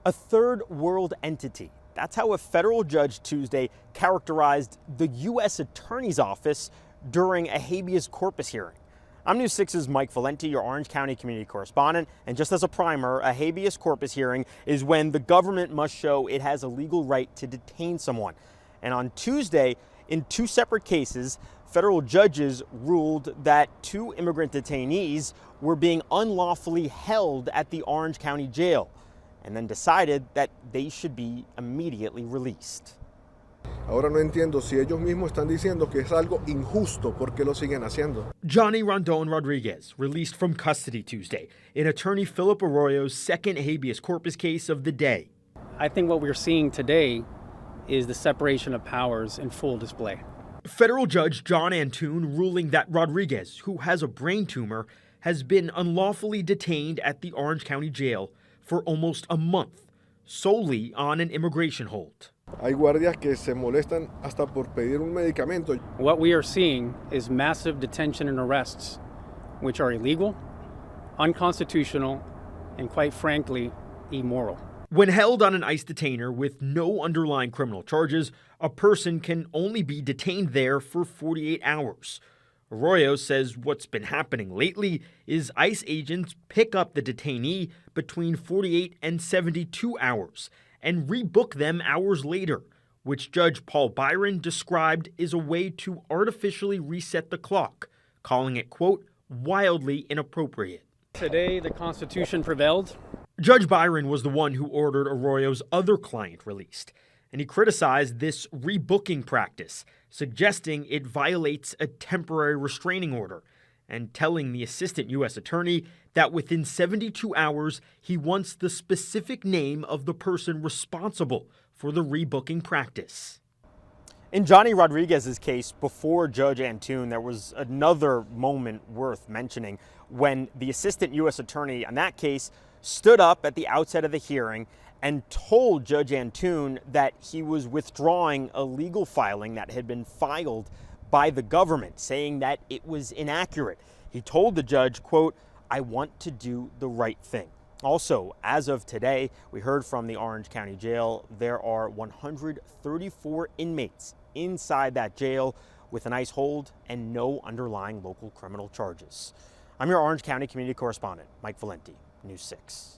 A third world entity. That's how a federal judge Tuesday characterized the U.S. Attorney's Office during a habeas corpus hearing. I'm News 6's Mike Valenti, your Orange County community correspondent. And just as a primer, a habeas corpus hearing is when the government must show it has a legal right to detain someone. And on Tuesday, in two separate cases, federal judges ruled that two immigrant detainees were being unlawfully held at the Orange County jail, and then decided that they should be immediately released. Ahora no entiendo si ellos mismos están diciendo que es algo injusto, ¿por qué lo siguen haciendo? Johnny Rondon Rodriguez released from custody Tuesday in attorney Philip Arroyo's second habeas corpus case of the day. I think what we're seeing today is the separation of powers in full display. Federal Judge John Antoon ruling that Rodriguez, who has a brain tumor, has been unlawfully detained at the Orange County jail for almost a month, solely on an immigration hold. Hay guardias que se molestan hasta por pedir un medicamento. What we are seeing is massive detention and arrests, which are illegal, unconstitutional, and quite frankly, immoral. When held on an ICE detainer with no underlying criminal charges, a person can only be detained there for 48 hours. Arroyo says what's been happening lately is ICE agents pick up the detainee between 48 and 72 hours and rebook them hours later, which Judge Paul Byron described as a way to artificially reset the clock, calling it, quote, wildly inappropriate. Today, the Constitution prevailed. Judge Byron was the one who ordered Arroyo's other client released, and he criticized this rebooking practice, suggesting it violates a temporary restraining order and telling the assistant U.S. attorney that within 72 hours, he wants the specific name of the person responsible for the rebooking practice. In Johnny Rodriguez's case, before Judge Antoon, there was another moment worth mentioning when the assistant U.S. attorney on that case stood up at the outset of the hearing and told Judge Antoon that he was withdrawing a legal filing that had been filed by the government, saying that it was inaccurate. He told the judge, quote, I want to do the right thing. Also, as of today, we heard from the Orange County Jail, there are 134 inmates inside that jail with an ICE hold and no underlying local criminal charges. I'm your Orange County community correspondent, Mike Valenti, News 6.